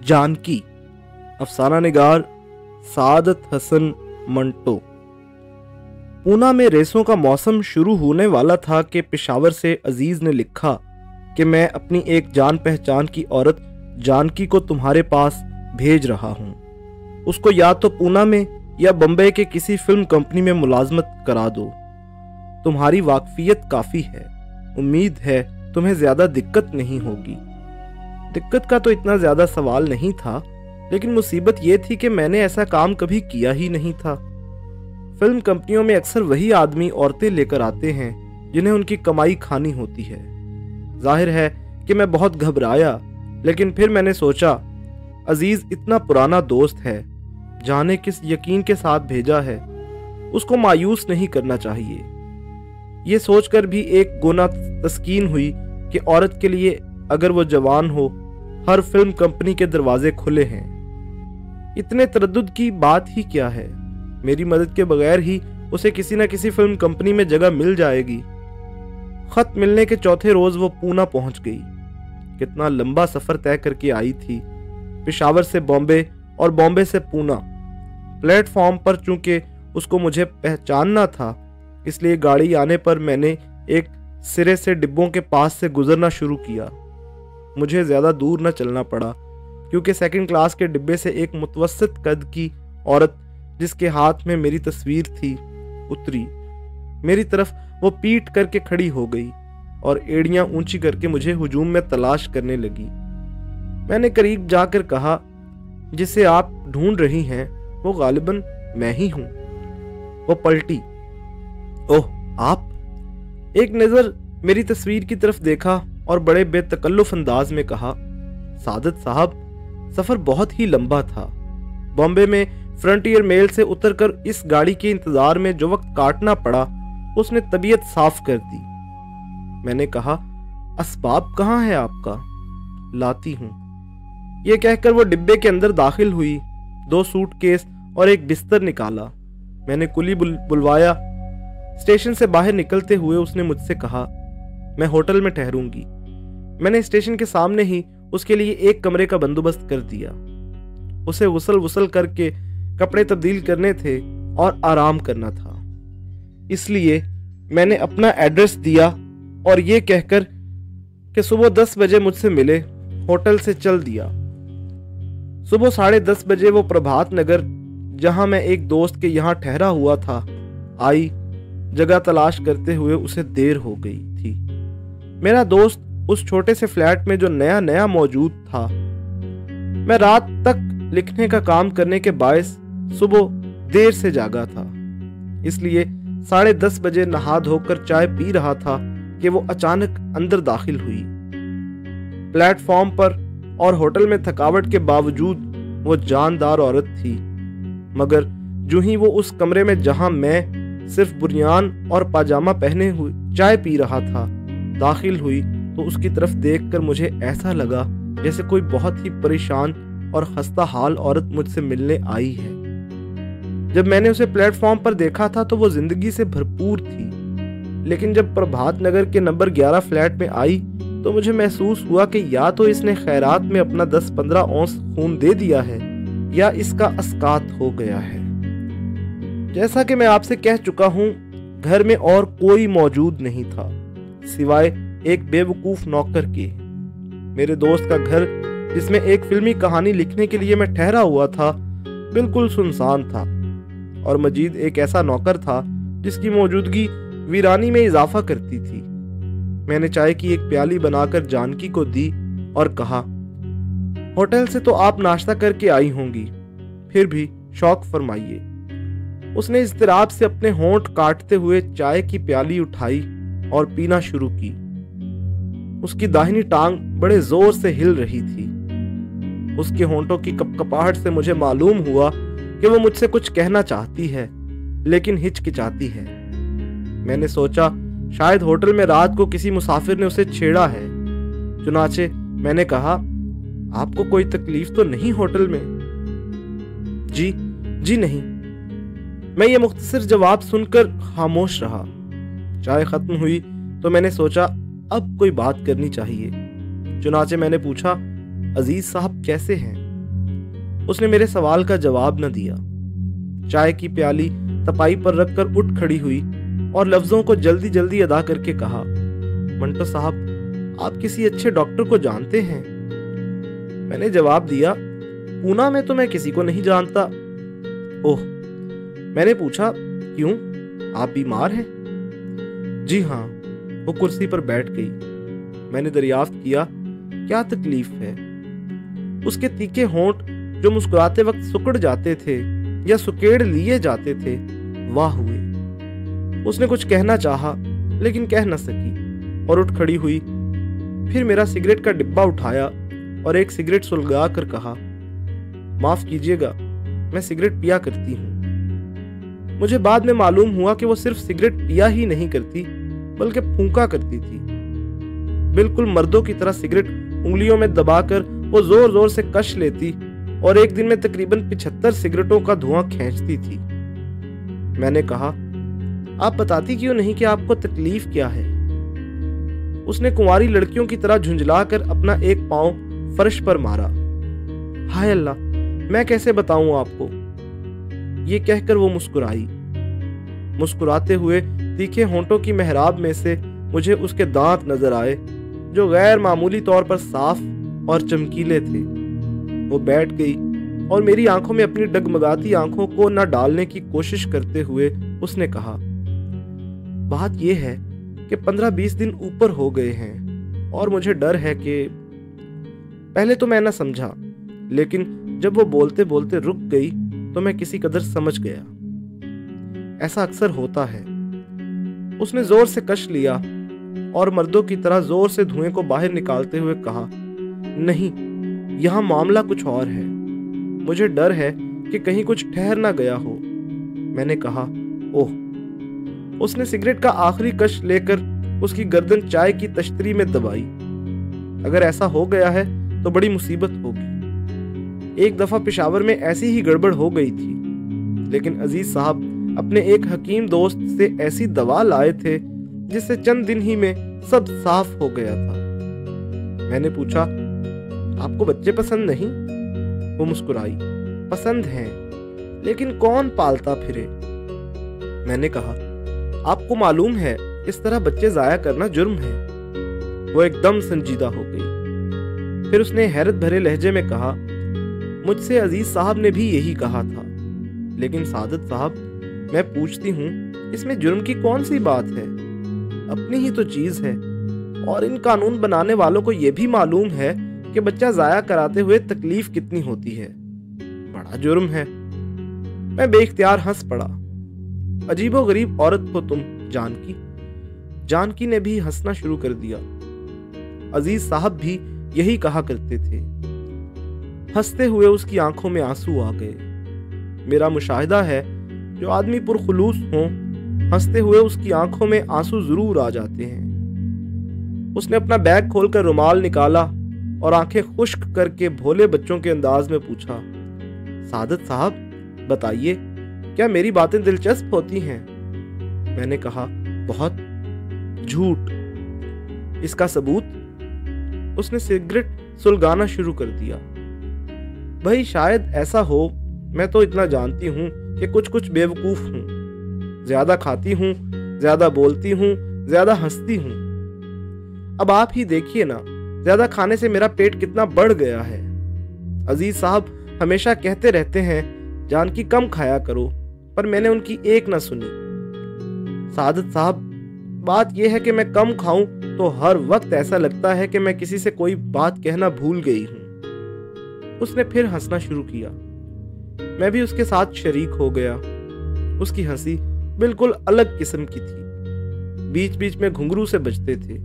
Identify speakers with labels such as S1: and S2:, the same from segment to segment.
S1: जानकी, अफसाना निगार सादत हसन मंटो। पूना में रेसों का मौसम शुरू होने वाला था कि पेशावर से अजीज ने लिखा कि मैं अपनी एक जान पहचान की औरत जानकी को तुम्हारे पास भेज रहा हूं। उसको या तो पूना में या बम्बई के किसी फिल्म कंपनी में मुलाजमत करा दो। तुम्हारी वाकफियत काफी है, उम्मीद है तुम्हें ज्यादा दिक्कत नहीं होगी। दिक्कत का तो इतना ज्यादा सवाल नहीं था, लेकिन मुसीबत यह थी कि मैंने ऐसा काम कभी किया ही नहीं था। फिल्म कंपनियों में अक्सर वही आदमी औरतें लेकर आते हैं जिन्हें उनकी कमाई खानी होती है। जाहिर है कि मैं बहुत घबराया, लेकिन फिर मैंने सोचा अजीज इतना पुराना दोस्त है, जाने किस यकीन के साथ भेजा है, उसको मायूस नहीं करना चाहिए। ये सोचकर भी एक गुना तस्कीन हुई कि औरत के लिए अगर वो जवान हो, हर फिल्म कंपनी के दरवाजे खुले हैं। इतने तरद्दुद की बात ही क्या है, मेरी मदद के बगैर ही उसे किसी न किसी फिल्म कंपनी में जगह मिल जाएगी। खत मिलने के चौथे रोज वो पूना पहुंच गई। कितना लंबा सफर तय करके आई थी, पेशावर से बॉम्बे और बॉम्बे से पूना। प्लेटफॉर्म पर चूंकि उसको मुझे पहचानना था, इसलिए गाड़ी आने पर मैंने एक सिरे से डिब्बों के पास से गुजरना शुरू किया। मुझे ज्यादा दूर न चलना पड़ा, क्योंकि सेकंड क्लास के डिब्बे से एक मुतवस्सित कद की औरत जिसके हाथ में मेरी तस्वीर थी उतरी। मेरी तरफ वो पीट करके खड़ी हो गई और एड़ियां ऊंची करके मुझे हुजूम में तलाश करने लगी। मैंने करीब जाकर कहा, जिसे आप ढूंढ रही हैं वो गालिबन मैं ही हूं। वो पलटी। ओह आप? एक नजर मेरी तस्वीर की तरफ देखा और बड़े बेतकल्लुफ अंदाज में कहा, सादत साहब, सफर बहुत ही लंबा था। बॉम्बे में फ्रंटियर मेल से उतरकर इस गाड़ी के इंतजार में जो वक्त काटना पड़ा, उसने तबीयत साफ कर दी। मैंने कहा, असबाब कहाँ है आपका? लाती हूं। यह कहकर वो डिब्बे के अंदर दाखिल हुई। 2 सूटकेस और एक बिस्तर निकाला। मैंने कुली बुलवाया। स्टेशन से बाहर निकलते हुए उसने मुझसे कहा, मैं होटल में ठहरूंगी। मैंने स्टेशन के सामने ही उसके लिए एक कमरे का बंदोबस्त कर दिया। उसे गुसल करके कपड़े तब्दील करने थे और आराम करना था, इसलिए मैंने अपना एड्रेस दिया और ये कहकर कि सुबह 10 बजे मुझसे मिले, होटल से चल दिया। सुबह 10:30 बजे वो प्रभात नगर, जहां मैं एक दोस्त के यहां ठहरा हुआ था, आई। जगह तलाश करते हुए उसे देर हो गई थी। मेरा दोस्त उस छोटे से फ्लैट में जो नया नया मौजूद था। मैं रात तक लिखने का काम करने के बायस सुबह देर से जागा था, इसलिए 10:30 बजे नहा धोकर चाय पी रहा था कि वो अचानक अंदर दाखिल हुई। प्लेटफॉर्म पर और होटल में थकावट के बावजूद वो जानदार औरत थी, मगर जो ही वो उस कमरे में जहां मैं सिर्फ बुनियान और पाजामा पहने हुए चाय पी रहा था दाखिल हुई, तो उसकी तरफ देखकर मुझे ऐसा लगा जैसे कोई बहुत ही परेशान और खस्ता हाल औरत मुझसे मिलने आई है। जब मैंने उसे प्लेटफॉर्म पर देखा था तो वो जिंदगी से भरपूर थी, लेकिन जब प्रभात नगर के नंबर 11 फ्लैट में आई तो मुझे महसूस हुआ कि या तो इसने खैरात में अपना 10-15 औंस खून दे दिया है या इसका अस्कात हो गया है। जैसा कि मैं आपसे कह चुका हूं, घर में और कोई मौजूद नहीं था सिवाय एक बेवकूफ नौकर के। मेरे दोस्त का घर, जिसमें एक फिल्मी कहानी लिखने के लिए मैं ठहरा हुआ था, बिल्कुल सुनसान था, और मजीद एक ऐसा नौकर था जिसकी मौजूदगी वीरानी में इजाफा करती थी। मैंने चाय की एक प्याली बनाकर जानकी को दी और कहा, होटल से तो आप नाश्ता करके आई होंगी, फिर भी शौक फरमाइए। उसने इज़्तिराब से अपने होंठ काटते हुए चाय की प्याली उठाई और पीना शुरू की। उसकी दाहिनी टांग बड़े जोर से हिल रही थी। उसके होंठों की कपकपाहट से मुझे मालूम हुआ कि वो मुझसे कुछ कहना चाहती है, लेकिन हिचकिचाती है। मैंने सोचा शायद होटल में रात को किसी मुसाफिर ने उसे छेड़ा है। चुनाचे मैंने कहा, आपको कोई तकलीफ तो नहीं होटल में? जी नहीं। मैं ये मुख्तसर जवाब सुनकर खामोश रहा। चाय खत्म हुई तो मैंने सोचा अब कोई बात करनी चाहिए। चुनाचे मैंने पूछा, अजीज साहब कैसे हैं? उसने मेरे सवाल का जवाब न दिया। चाय की प्याली तपाई पर रखकर उठ खड़ी हुई और लफ्जों को जल्दी जल्दी अदा करके कहा, मंटो साहब, आप किसी अच्छे डॉक्टर को जानते हैं? मैंने जवाब दिया, पूना में तो मैं किसी को नहीं जानता। ओह, मैंने पूछा, क्यों, आप बीमार हैं? जी हाँ। वो कुर्सी पर बैठ गई। मैंने दरियाफ्त किया, क्या तकलीफ है? उसके तीखे होंठ जो मुस्कुराते वक्त सुकड़ जाते थे या सुकेड़ लिए जाते थे, वाह हुए। उसने कुछ कहना चाहा लेकिन कह न सकी और उठ खड़ी हुई। फिर मेरा सिगरेट का डिब्बा उठाया और एक सिगरेट सुलगा कर कहा, माफ कीजिएगा, मैं सिगरेट पिया करती हूँ। मुझे बाद में मालूम हुआ कि वो सिर्फ सिगरेट पिया ही नहीं करती बल्कि फूंका करती थी। बिल्कुल मर्दों की तरह सिगरेट उंगलियों में दबाकर वो जोर जोर से कश लेती और एक दिन में तकरीबन 75 सिगरेटों का धुआं खींचती थी। मैंने कहा, आप बताती क्यों नहीं कि आपको तकलीफ क्या है? उसने कुंवारी लड़कियों की तरह झुंझलाकर अपना एक पांव फर्श पर मारा। हाय अल्लाह, मैं कैसे बताऊं आपको? ये कहकर वो मुस्कुराई। मुस्कुराते हुए तीखे होंठों की मेहराब में से मुझे उसके दांत नजर आए जो गैर मामूली तौर पर साफ और चमकीले थे। वो बैठ गई और मेरी आंखों में अपनी डगमगाती आंखों को न डालने की कोशिश करते हुए उसने कहा, बात यह है कि 15-20 दिन ऊपर हो गए हैं और मुझे डर है कि। पहले तो मैं न समझा, लेकिन जब वो बोलते बोलते रुक गई तो मैं किसी कदर समझ गया। ऐसा अक्सर होता है। उसने जोर से कश लिया और मर्दों की तरह जोर से धुएं को बाहर निकालते हुए कहा, नहीं, यहां मामला कुछ और है। मुझे डर है कि कहीं कुछ ठहर ना गया हो। मैंने कहा, ओह। उसने सिगरेट का आखिरी कश लेकर उसकी गर्दन चाय की तश्तरी में दबाई। अगर ऐसा हो गया है तो बड़ी मुसीबत होगी। एक दफा पेशावर में ऐसी ही गड़बड़ हो गई थी, लेकिन अजीज साहब अपने एक हकीम दोस्त से ऐसी दवा लाए थे जिससे चंद दिन ही में सब साफ हो गया था। मैंने पूछा, आपको बच्चे पसंद नहीं? वो मुस्कुराई, पसंद हैं, लेकिन कौन पालता फिरे? मैंने कहा, आपको मालूम है इस तरह बच्चे जाया करना जुर्म है। वो एकदम संजीदा हो गई। फिर उसने हैरत भरे लहजे में कहा, मुझसे अजीज साहब ने भी यही कहा था, लेकिन सादत साहब, मैं पूछती हूँ, इसमें जुर्म की कौन सी बात है? अपनी ही तो चीज है। और इन कानून बनाने वालों को यह भी मालूम है कि बच्चा जाया कराते हुए तकलीफ कितनी होती है। बड़ा जुर्म है। मैं बेइख्तियार हंस पड़ा। अजीबो गरीब औरत हो तुम जानकी। जानकी ने भी हंसना शुरू कर दिया। अजीज साहब भी यही कहा करते थे। हंसते हुए उसकी आंखों में आंसू आ गए। मेरा मुशाहिदा है, जो आदमी पुरखुलूस हो, हंसते हुए उसकी आंखों में आंसू जरूर आ जाते हैं। उसने अपना बैग खोलकर रुमाल निकाला और आंखें खुश्क करके भोले बच्चों के अंदाज में पूछा, सादत साहब, बताइए, क्या मेरी बातें दिलचस्प होती हैं? मैंने कहा, बहुत। झूठ। इसका सबूत? उसने सिगरेट सुलगाना शुरू कर दिया। भाई शायद ऐसा हो, मैं तो इतना जानती हूं कि कुछ कुछ बेवकूफ हूं। ज्यादा खाती हूं, ज्यादा बोलती हूं, ज्यादा हंसती हूं। अब आप ही देखिए ना, ज्यादा खाने से मेरा पेट कितना बढ़ गया है। अजीज साहब हमेशा कहते रहते हैं, जानकी कम खाया करो, पर मैंने उनकी एक ना सुनी। सादत साहब, बात यह है कि मैं कम खाऊं तो हर वक्त ऐसा लगता है कि मैं किसी से कोई बात कहना भूल गई हूं। उसने फिर हंसना शुरू किया। मैं भी उसके साथ शरीक हो गया। उसकी हंसी बिल्कुल अलग किस्म की थी, बीच बीच में घुंघरू से बजते थे।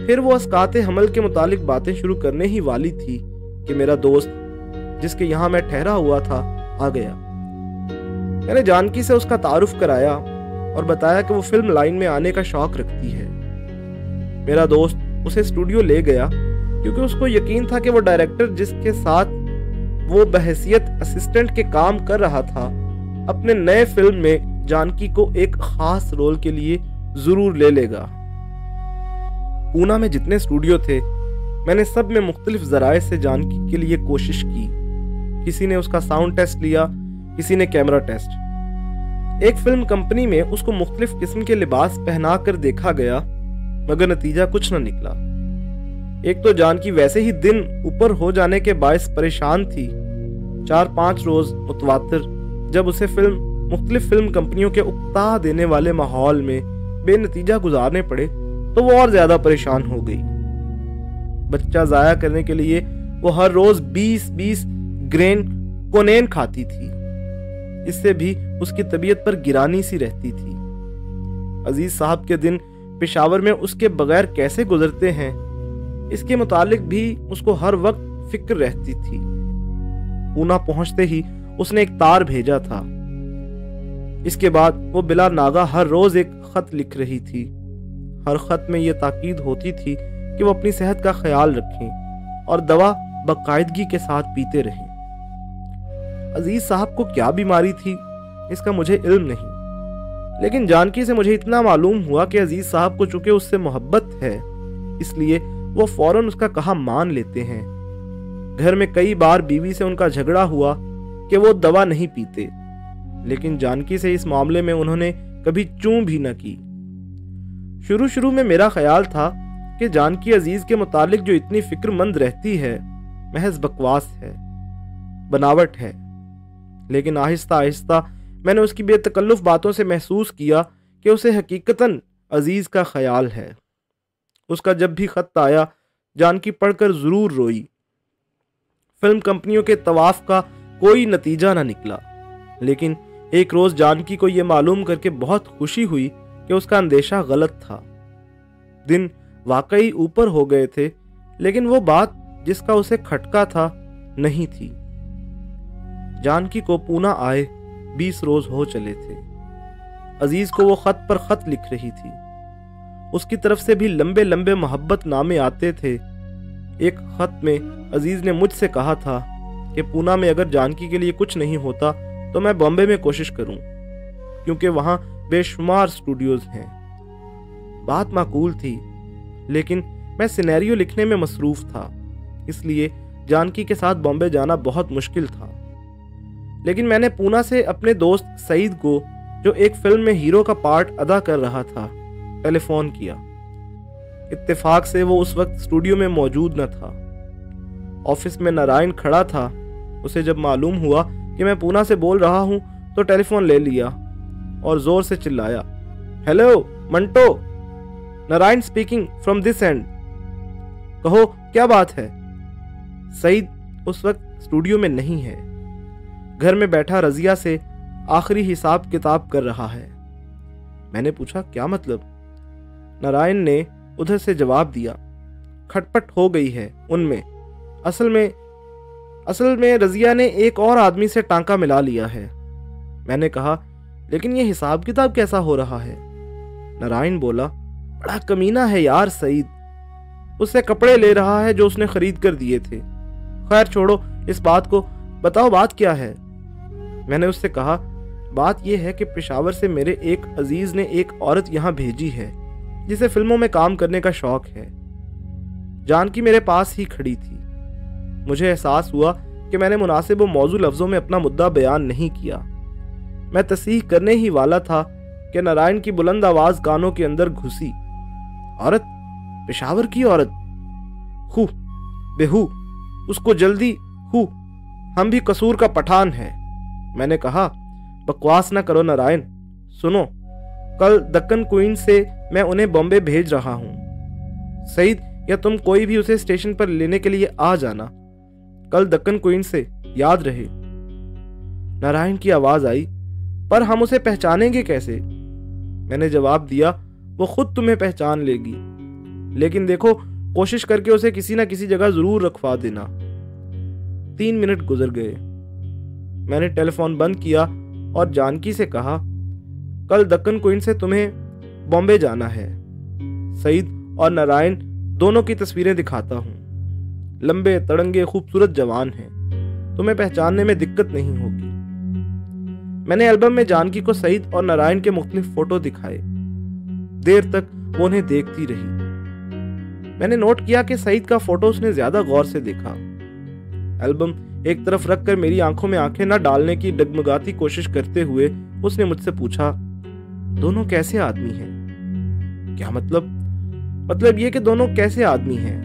S1: फिर वो अस्काते हमल के मुतालिक बातें शुरू करने ही वाली थी कि मेरा दोस्त, जिसके यहां मैं ठहरा हुआ था, आ गया। मैंने जानकी से उसका तारुफ कराया और बताया कि वो फिल्म लाइन में आने का शौक रखती है। मेरा दोस्त उसे स्टूडियो ले गया क्योंकि उसको यकीन था कि वो डायरेक्टर जिसके साथ वो बहैसियत असिस्टेंट के काम कर रहा था, अपने नए फिल्म में जानकी को एक खास रोल के लिए जरूर ले लेगा। पूना में जितने स्टूडियो थे, मैंने सब में मुख्तलिफ जराए से जानकी के लिए कोशिश की, किसी ने उसका साउंड टेस्ट लिया, किसी ने कैमरा टेस्ट। एक फिल्म कंपनी में उसको मुख्तलिफ किस्म के लिबास पहना कर देखा गया, मगर नतीजा कुछ न निकला। एक तो जानकी वैसे ही दिन ऊपर हो जाने के बायस परेशान थी। 4-5 रोज मुतवातिर जब उसे मुख्तलिफ फिल्म कंपनियों के उकता देने वाले माहौल में बेनतीजा गुजारने पड़े तो वो और ज्यादा परेशान हो गई। बच्चा जाया करने के लिए वो हर रोज 20-20 ग्रेन कोनेन खाती थी। इससे भी उसकी तबीयत पर गिरानी सी रहती थी। अजीज साहब के दिन पेशावर में उसके बगैर कैसे गुजरते हैं, इसके मुतालिक भी उसको हर वक्त फिक्र रहती थी। पूना पहुंचते ही उसने एक तार भेजा था। इसके बाद वो बिला नागा हर रोज एक खत लिख रही थी। हर खत में ये ताकीद होती थी कि वो अपनी सेहत का ख्याल रखें और दवा बाकायदगी के साथ पीते रहें। अजीज साहब को क्या बीमारी थी इसका मुझे इल्म नहीं, लेकिन जानकी से मुझे इतना मालूम हुआ कि अजीज साहब को चूंकि उससे मोहब्बत है, इसलिए वो फौरन उसका कहा मान लेते हैं। घर में कई बार बीवी से उनका झगड़ा हुआ कि वो दवा नहीं पीते, लेकिन जानकी से इस मामले में उन्होंने कभी चूं भी न की। शुरू में मेरा ख्याल था कि जानकी अजीज के मुतालिक जो इतनी फिक्रमंद रहती है महज बकवास है, बनावट है, लेकिन आहिस्ता आहिस्ता मैंने उसकी बेतकल्लुफ बातों से महसूस किया कि उसे हकीकतन अजीज का ख्याल है। उसका जब भी खत आया जानकी पढ़कर जरूर रोई। फिल्म कंपनियों के तवाफ का कोई नतीजा ना निकला, लेकिन एक रोज जानकी को यह मालूम करके बहुत खुशी हुई कि उसका अंदेशा गलत था। दिन वाकई ऊपर हो गए थे, लेकिन वो बात जिसका उसे खटका था नहीं थी। जानकी को पूना आए 20 रोज हो चले थे। अजीज को वो खत पर खत लिख रही थी। उसकी तरफ से भी लंबे लंबे मोहब्बत नामे आते थे। एक खत में अजीज ने मुझसे कहा था कि पूना में अगर जानकी के लिए कुछ नहीं होता तो मैं बॉम्बे में कोशिश करूं, क्योंकि वहां बेशुमार स्टूडियोज हैं। बात माकूल थी, लेकिन मैं सिनेरियो लिखने में मसरूफ था, इसलिए जानकी के साथ बॉम्बे जाना बहुत मुश्किल था। लेकिन मैंने पूना से अपने दोस्त सईद को, जो एक फिल्म में हीरो का पार्ट अदा कर रहा था, टेलीफोन किया। इत्तेफाक से वो उस वक्त स्टूडियो में मौजूद न था। ऑफिस में नारायण खड़ा था। उसे जब मालूम हुआ कि मैं पूना से बोल रहा हूं तो टेलीफोन ले लिया और जोर से चिल्लाया, hello Manto, Narayan speaking from this and. कहो क्या बात है। सईद उस वक्त स्टूडियो में नहीं है, घर में बैठा रजिया से आखिरी हिसाब किताब कर रहा है। मैंने पूछा क्या मतलब। नारायण ने उधर से जवाब दिया, खटपट हो गई है उनमें। असल में रजिया ने एक और आदमी से टांका मिला लिया है। मैंने कहा लेकिन ये हिसाब किताब कैसा हो रहा है। नारायण बोला, बड़ा कमीना है यार सईद, उससे कपड़े ले रहा है जो उसने खरीद कर दिए थे। खैर छोड़ो इस बात को, बताओ बात क्या है। मैंने उससे कहा बात यह है कि पेशावर से मेरे एक अजीज ने एक औरत यहाँ भेजी है जिसे फिल्मों में काम करने का शौक है। जानकी मेरे पास ही खड़ी थी। मुझे एहसास हुआ कि मैंने मुनासिब व मौजू लफ्जों में अपना मुद्दा बयान नहीं किया। मैं तस्दीक करने ही वाला था कि नारायण की बुलंद आवाज कानों के अंदर घुसी, औरत, पेशावर की औरत, हु बेहू, उसको जल्दी हु, हम भी कसूर का पठान है। मैंने कहा बकवास ना करो नारायण, सुनो, कल दक्कन क्वीन से मैं उन्हें बॉम्बे भेज रहा हूं। सईद या तुम कोई भी उसे स्टेशन पर लेने के लिए आ जाना, कल दक्कन क्वीन से, याद रहे। नारायण की आवाज आई, पर हम उसे पहचानेंगे कैसे। मैंने जवाब दिया, वो खुद तुम्हें पहचान लेगी, लेकिन देखो कोशिश करके उसे किसी ना किसी जगह जरूर रखवा देना। 3 मिनट गुजर गए। मैंने टेलीफोन बंद किया और जानकी से कहा, कल दक्कन क्वीन से तुम्हें बॉम्बे जाना है। सईद और नारायण दोनों की तस्वीरें दिखाता हूं। लंबे तड़ंगे खूबसूरत जवान हैं, तुम्हें पहचानने में दिक्कत नहीं होगी। मैंने एल्बम में जानकी को सईद और नारायण के मुख्तलिफ फोटो दिखाए। देर तक वो उन्हें देखती रही। मैंने नोट किया कि सईद का फोटो उसने ज्यादा गौर से देखा। एल्बम एक तरफ रखकर मेरी आंखों में आंखें न डालने की डगमगाती कोशिश करते हुए उसने मुझसे पूछा, दोनों कैसे आदमी हैं? क्या मतलब ये कि दोनों कैसे आदमी हैं?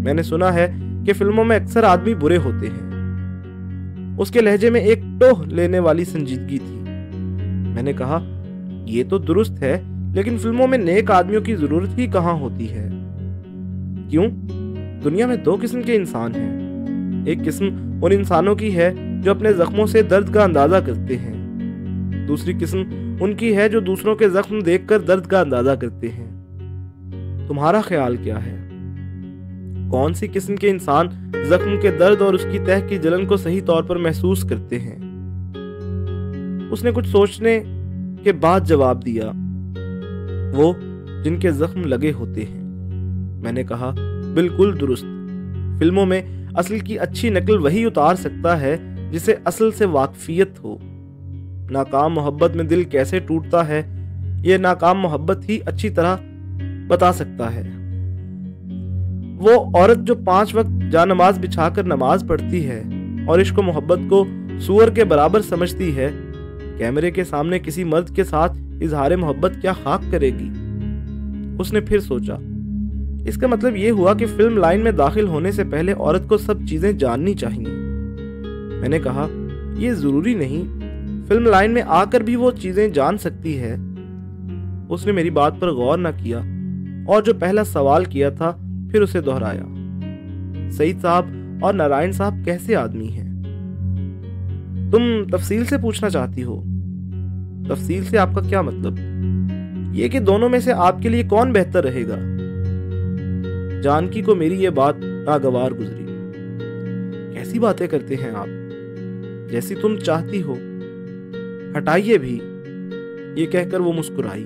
S1: मैंने सुना है कि फिल्मों में अक्सर आदमी बुरे होते हैं। उसके लहजे में एक टोह लेने वाली संजीदगी थी। मैंने कहा, ये तो दुरुस्त है, लेकिन फिल्मों में नेक आदमियों की जरूरत ही कहां होती है? क्यों? दुनिया में दो किस्म के इंसान हैं। एक किस्म उन इंसानों की है जो अपने जख्मों से दर्द का अंदाजा करते हैं। दूसरी किस्म उनकी है जो दूसरों के जख्म देखकर दर्द का अंदाजा करते हैं। तुम्हारा ख्याल क्या है? कौन सी किस्म के इंसान जख्म के दर्द और उसकी तह की जलन को सही तौर पर महसूस करते हैं? उसने कुछ सोचने के बाद जवाब दिया, वो जिनके जख्म लगे होते हैं। मैंने कहा, बिल्कुल दुरुस्त। फिल्मों में असल की अच्छी नकल वही उतार सकता है जिसे असल से वाकफियत हो। नाकाम मोहब्बत में दिल कैसे टूटता है, ये नाकाम मोहब्बत ही अच्छी तरह बता सकता है। वो औरत जो 5 वक्त जानमाज बिछाकर नमाज पढ़ती है और इश्क मोहब्बत को सूअर के बराबर समझती है, कैमरे के सामने किसी मर्द के साथ इजहार मोहब्बत क्या खाक करेगी? उसने फिर सोचा, इसका मतलब ये हुआ कि फिल्म लाइन में दाखिल होने से पहले औरत को सब चीजें जाननी चाहिए। मैंने कहा, ये जरूरी नहीं, फिल्म लाइन में आकर भी वो चीजें जान सकती है। उसने मेरी बात पर गौर न किया और जो पहला सवाल किया था फिर उसे दोहराया, सईद साहब और नारायण साहब कैसे आदमी हैं? तुम तफसील से पूछना चाहती हो? तफसील से आपका क्या मतलब? ये कि दोनों में से आपके लिए कौन बेहतर रहेगा? जानकी को मेरी ये बात नागवार गुजरी। कैसी बातें करते हैं आप? जैसी तुम चाहती हो। हटाइए भी। ये कहकर वो मुस्कुराई।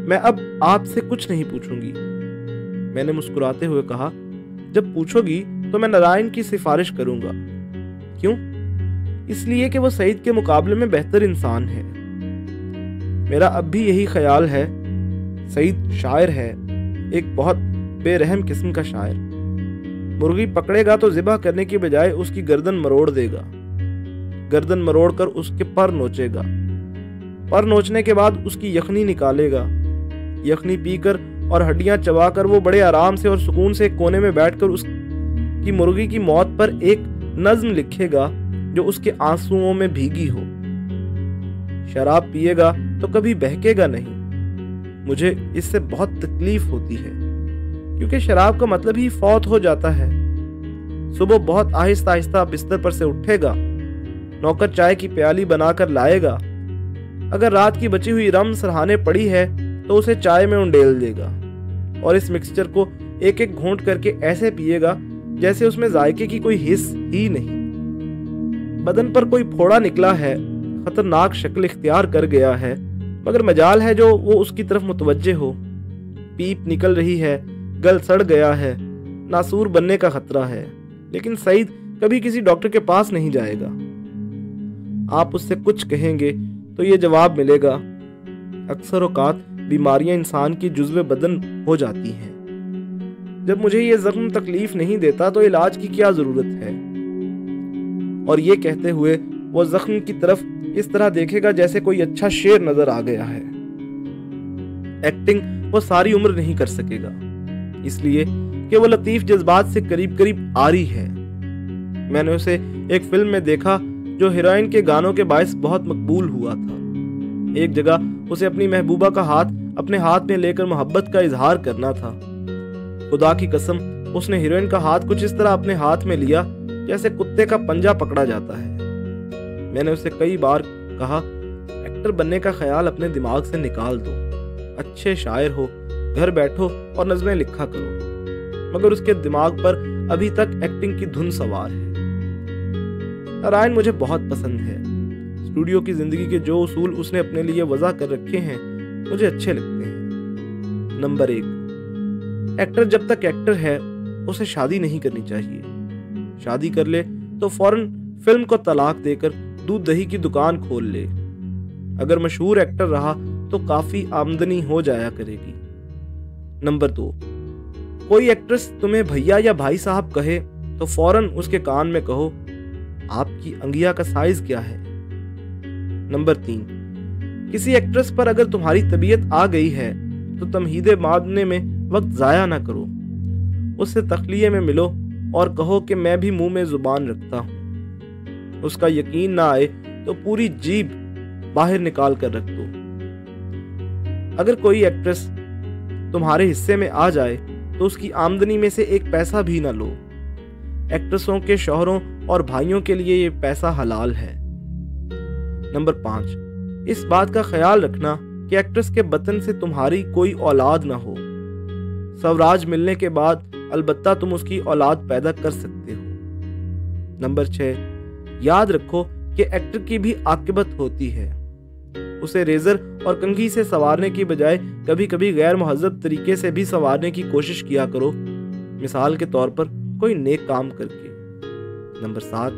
S1: मैं अब आपसे कुछ नहीं पूछूंगी। मैंने मुस्कुराते हुए कहा, जब पूछोगी तो मैं नारायण की सिफारिश करूंगा। क्यों? इसलिए कि वो सईद के मुकाबले में बेहतर इंसान है। मेरा अब भी यही ख्याल है। सईद शायर है, एक बहुत बेरहम किस्म का शायर। मुर्गी पकड़ेगा तो जिबा करने की बजाय उसकी गर्दन मरोड़ देगा। गर्दन मरोड़ कर उसके पर नोचेगा। पर नोचने के बाद उसकी यखनी निकालेगा। यखनी पीकर और हड्डियां चबाकर वो बड़े आराम से और सुकून से एक कोने में बैठकर उसकी मुर्गी की मौत पर एक नज्म लिखेगा जो उसके आंसुओं में भीगी हो। शराब पिएगा तो कभी बहकेगा नहीं। मुझे इससे बहुत तकलीफ होती है, क्योंकि शराब का मतलब ही फौत हो जाता है। सुबह बहुत आहिस्ता आहिस्ता बिस्तर पर से उठेगा, नौकर चाय की प्याली बनाकर लाएगा। अगर रात की बची हुई रम सरहाने पड़ी है तो उसे चाय में उंडेल देगा और इस मिक्सचर को एक एक घूंट करके ऐसे पिएगा जैसे उसमें जायके की कोई हिस्स ही नहीं। बदन पर कोई फोड़ा निकला है, खतरनाक शक्ल इख्तियार कर गया है, मगर मजाल है जो वो उसकी तरफ मुतवज्जे हो। पीप निकल रही है, गल सड़ गया है, नासूर बनने का खतरा है, लेकिन सईद कभी किसी डॉक्टर के पास नहीं जाएगा। आप उससे कुछ कहेंगे तो ये जवाब मिलेगा, अक्सर औकात बीमारियां इंसान की जुज़्व बदन हो जाती हैं। जब मुझे ये जख्म तकलीफ नहीं देता तो इलाज की क्या जरूरत है? और ये कहते हुए वो जख्म की तरफ इस तरह देखेगा जैसे कोई अच्छा शेर नजर आ गया है। एक्टिंग वो सारी उम्र नहीं कर सकेगा, इसलिए कि वो लतीफ जज्बात से करीब करीब आरी है। मैंने उसे एक फिल्म में देखा जो हीरोइन के गानों के बायस बहुत मकबूल हुआ था। एक जगह उसे अपनी महबूबा का हाथ अपने हाथ में लेकर मोहब्बत का इजहार करना था। खुदा की कसम, उसने हीरोइन का हाथ कुछ इस तरह अपने हाथ में लिया जैसे कुत्ते का पंजा पकड़ा जाता है। मैंने उसे कई बार कहा, एक्टर बनने का ख्याल अपने दिमाग से निकाल दो, अच्छे शायर हो, घर बैठो और नज़में लिखा करो। मगर उसके दिमाग पर अभी तक एक्टिंग की धुन सवार है। नारायण मुझे बहुत पसंद है। स्टूडियो की जिंदगी के जो उसूल उसने अपने लिए वज़ा कर रखे हैं मुझे अच्छे लगते हैं। नंबर 1, एक्टर जब तक एक्टर है उसे शादी नहीं करनी चाहिए। शादी कर ले तो फौरन फिल्म को तलाक देकर दूध दही की दुकान खोल ले। अगर मशहूर एक्टर रहा तो काफी आमदनी हो जाया करेगी। नंबर 2, कोई एक्ट्रेस तुम्हें भैया या भाई साहब कहे तो फौरन उसके कान में कहो, आपकी अंगिया का साइज क्या है। नंबर 3, किसी एक्ट्रेस पर अगर तुम्हारी तबीयत आ गई है तो तमहीदे मारने में वक्त जाया ना करो। उससे तखलिये में मिलो और कहो कि मैं भी मुंह में जुबान रखता हूं। उसका यकीन ना आए तो पूरी जीभ बाहर निकाल कर रख दो। अगर कोई एक्ट्रेस तुम्हारे हिस्से में आ जाए तो उसकी आमदनी में से एक पैसा भी ना लो। एक्ट्रेसों के शौहरों और भाइयों के लिए ये पैसा हलाल है। नंबर 5, इस बात का ख्याल रखना कि एक्ट्रेस के बतन से तुम्हारी कोई औलाद ना हो। स्वराज मिलने के बाद अलबत्ता तुम उसकी औलाद पैदा कर सकते हो। नंबर 6, याद रखो कि एक्टर की भी आकिबत होती है। उसे रेजर और कंघी से संवारने की बजाय कभी कभी गैर मुहज्जब तरीके से भी संवारने की कोशिश किया करो, मिसाल के तौर पर कोई नेक काम करके। नंबर 7,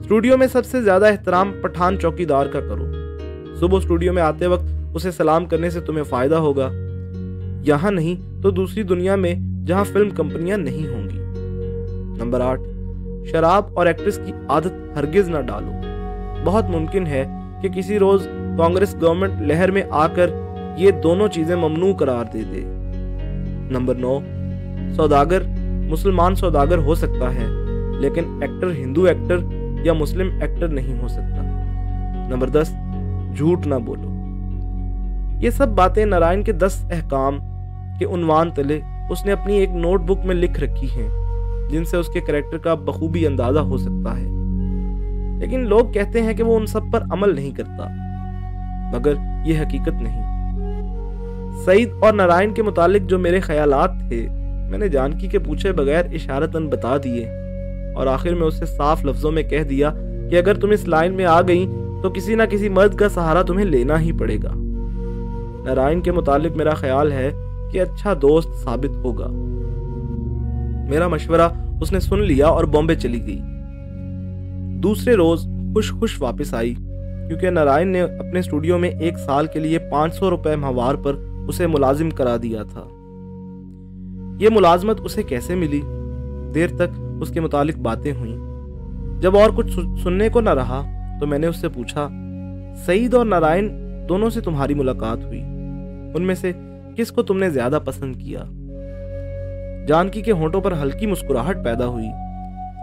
S1: स्टूडियो में सबसे ज्यादा एहतराम पठान चौकीदार का करो। सुबह स्टूडियो में आते वक्त उसे सलाम करने से तुम्हें फायदा होगा, यहां नहीं तो दूसरी दुनिया में जहां फिल्म कंपनियां नहीं होंगी। नंबर 8, शराब और एक्ट्रेस की आदत हरगिज ना डालो। बहुत मुमकिन है कि किसी रोज कांग्रेस गवर्नमेंट लहर में आकर ये दोनों चीजें ममनू करार दे दे। नंबर 9, सौदागर मुसलमान सौदागर हो सकता है, लेकिन एक्टर हिंदू एक्टर या मुस्लिम एक्टर नहीं हो सकता। नंबर 10, झूठ ना बोलो। ये सब बातें नारायण के 10 अहकाम के उन्वान तले उसने अपनी एक नोटबुक में लिख रखी हैं, जिनसे उसके कैरेक्टर का बखूबी अंदाजा हो सकता है। लेकिन लोग कहते हैं कि वो उन सब पर अमल नहीं करता, मगर ये हकीकत नहीं। सईद और नारायण के मुतालिक जो मेरे ख्यालात थे मैंने जानकी के पूछे बगैर इशारतन बता दिए, और आखिर में उससे साफ लफ्जों में कह दिया कि अगर तुम इस लाइन में आ गई तो किसी ना किसी मर्द का सहारा तुम्हें लेना ही पड़ेगा। नारायण के मुतालिक मेरा ख्याल है कि अच्छा दोस्त साबित होगा। मेरा मशवरा उसने सुन लिया और बॉम्बे चली गई। दूसरे रोज खुश खुश वापस आई, क्योंकि नारायण ने अपने स्टूडियो में 1 साल के लिए 500 रुपए माहवार पर उसे मुलाजिम करा दिया था। ये मुलाजमत उसे कैसे मिली? देर तक उसके मुतालिक बातें हुई। जब और कुछ सुनने को न रहा तो मैंने उससे पूछा, सईद और नारायण दोनों से तुम्हारी मुलाकात हुई, उनमें से किसको तुमने ज्यादा पसंद किया? जानकी के होंठों पर हल्की मुस्कुराहट पैदा हुई।